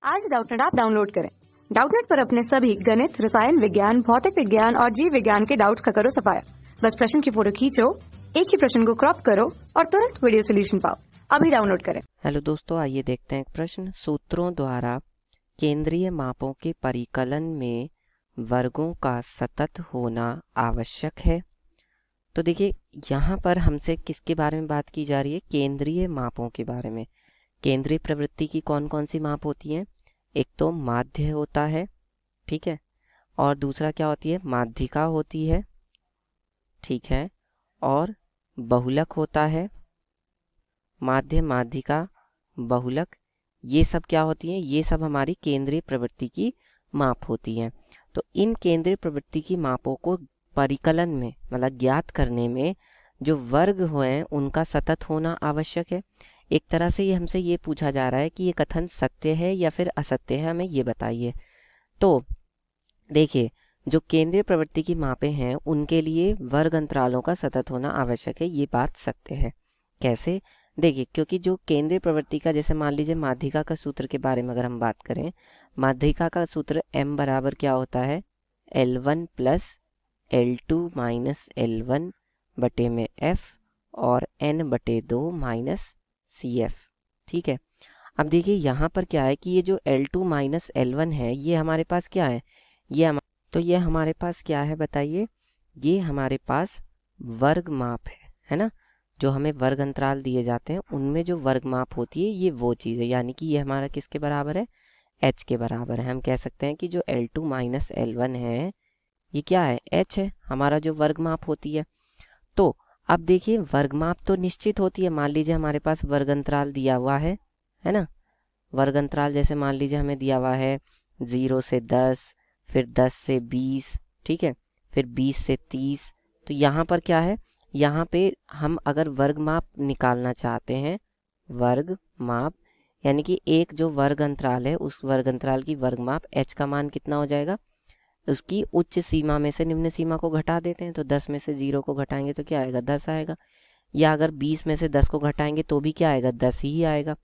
आज Doubtnut app download करें। Doubtnut पर अपने सभी गणित, रसायन विज्ञान, भौतिक विज्ञान और जीव विज्ञान के डाउट्स का करो सफाया। बस प्रश्न की फोटो खींचो, एक ही प्रश्न को क्रॉप करो और तुरंत वीडियो सोल्यूशन पाओ। अभी डाउनलोड करें। हेलो दोस्तों, आइए देखते हैं एक प्रश्न। सूत्रों द्वारा केंद्रीय मापों के परिकलन में वर्गों का सतत होना आवश्यक है। तो देखिए, यहाँ पर हमसे किसके बारे में बात की जा रही है? केंद्रीय मापों के बारे में। केंद्रीय प्रवृत्ति की कौन कौन सी माप होती हैं? एक तो माध्य होता है, ठीक है, और दूसरा क्या होती है? माध्यिका होती है, ठीक है, और बहुलक होता है। माध्य, माध्यिका, बहुलक, ये सब क्या होती हैं? ये सब हमारी केंद्रीय प्रवृत्ति की माप होती हैं। तो इन केंद्रीय प्रवृत्ति की मापों को परिकलन में मतलब ज्ञात करने में जो वर्ग हैं उनका सतत होना आवश्यक है। एक तरह से ये हमसे ये पूछा जा रहा है कि ये कथन सत्य है या फिर असत्य है, हमें ये बताइए। तो देखिए, जो केंद्रीय प्रवृत्ति की मापें हैं उनके लिए वर्ग अंतरालों का सतत होना आवश्यक है, ये बात सत्य है। कैसे? देखिए, क्योंकि जो केंद्रीय प्रवृत्ति का, जैसे मान लीजिए माध्यिका का सूत्र के बारे में अगर हम बात करें, माध्यिका का सूत्र m बराबर क्या होता है? L1 plus L2 minus L1 बटे में f और n बटे 2 माइनस CF, ठीक है। अब देखिए यहाँ पर क्या है कि ये जो L2 माइनस L1 है, ये हमारे पास क्या है? ये हमारे पास क्या है बताइए? ये हमारे पास वर्ग माप है ना? जो हमें वर्ग अंतराल दिए जाते हैं उनमें जो वर्ग माप होती है ये वो चीज़ है, यानी कि ये हमारा किसके बराबर है? h के बराबर है। हम कह सकते हैं कि जो L2 माइनस L1 है ये क्या है? h है, हमारा जो वर्ग माप होती है। तो अब देखिए, वर्ग माप तो निश्चित होती है। मान लीजिए हमारे पास वर्ग अंतराल दिया हुआ है ना? वर्ग अंतराल जैसे मान लीजिए हमें दिया हुआ है 0 से 10, फिर 10 से 20, ठीक है, फिर 20 से 30। तो यहाँ पर क्या है? यहाँ पे हम अगर वर्ग माप निकालना चाहते हैं, वर्ग माप यानी कि एक जो वर्ग अंतराल है उस वर्ग अंतराल की वर्ग माप h का मान कितना हो जाएगा? उसकी उच्च सीमा में से निम्न सीमा को घटा देते हैं, तो 10 में से 0 को घटाएंगे तो क्या आएगा? 10 आएगा। या अगर 20 में से 10 को घटाएंगे तो भी क्या आएगा? 10 ही आएगा,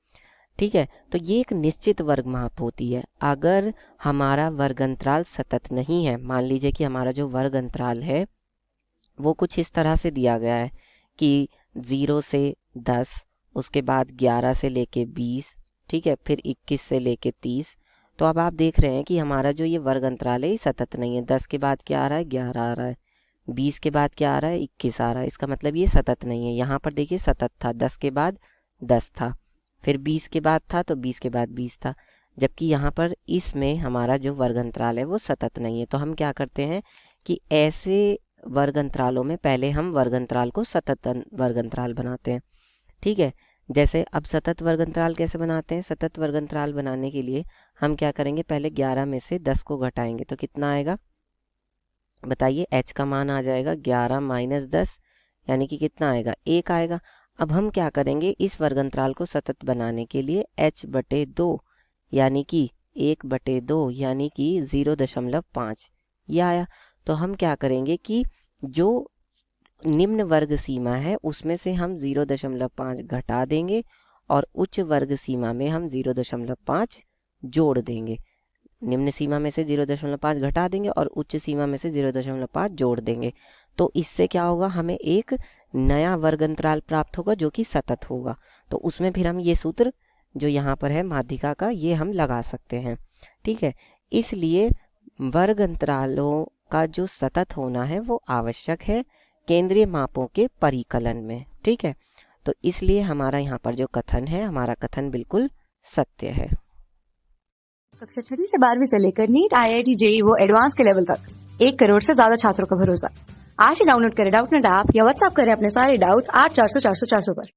ठीक है। तो ये एक निश्चित वर्ग माप होती है। अगर हमारा वर्ग अंतराल सतत नहीं है, मान लीजिए कि हमारा जो वर्ग अंतराल है वो कुछ इस तरह से दिया गया है कि 0 से 10, उसके बाद 11 से लेके 20, ठीक है, फिर 21 से लेके 30। तो अब आप देख रहे हैं कि हमारा जो ये वर्ग अंतराल है ये सतत नहीं है। 10 के बाद क्या आ रहा है? 11 आ रहा है। 20 के बाद क्या आ रहा है? 21 आ रहा है। इसका मतलब ये सतत नहीं है। यहाँ पर देखिए सतत था, 10 के बाद 10 था, फिर 20 के बाद था, तो 20 के बाद 20 था, जबकि यहाँ पर इसमें हमारा जो वर्ग अंतराल है वो सतत नहीं है। तो हम क्या करते हैं कि ऐसे वर्ग अंतरालों में पहले हम वर्ग अंतराल को सतत वर्ग अंतराल बनाते हैं, ठीक है। जैसे अब सतत वर्ग अंतराल कैसे बनाते हैं? सतत वर्ग अंतराल बनाने के लिए हम क्या करेंगे? पहले 11 में से 10 को घटाएंगे तो कितना आएगा बताइए? h का मान आ जाएगा 11 माइनस 10, यानी कि कितना आएगा? 1 आएगा। अब हम क्या करेंगे? इस वर्ग अंतराल को सतत बनाने के लिए h बटे 2 यानी कि 1 बटे 2 यानी कि 0.5 ये आया। तो हम क्या करेंगे कि जो निम्न वर्ग सीमा है उसमें से हम 0.5 घटा देंगे और उच्च वर्ग सीमा में हम 0.5 जोड़ देंगे। निम्न सीमा में से 0.5 घटा देंगे और उच्च सीमा में से 0.5 जोड़ देंगे। तो इससे क्या होगा? हमें एक नया वर्ग अंतराल प्राप्त होगा जो कि सतत होगा। तो उसमें फिर हम ये सूत्र जो यहाँ पर है माध्यिका का, ये हम लगा सकते हैं, ठीक है। इसलिए वर्ग अंतरालों का जो सतत होना है वो आवश्यक है केंद्रीय मापों के परिकलन में, ठीक है। तो इसलिए हमारा यहाँ पर जो कथन है, हमारा कथन बिल्कुल सत्य है। कक्षा 6 से 12वीं से लेकर नीट, IIT, JEE वो एडवांस के लेवल तक 1 करोड़ से ज्यादा छात्रों का भरोसा। आज ही डाउनलोड करें डाउटनेट ऐप या व्हाट्सएप करें अपने सारे डाउट्स 8400 400 400 पर।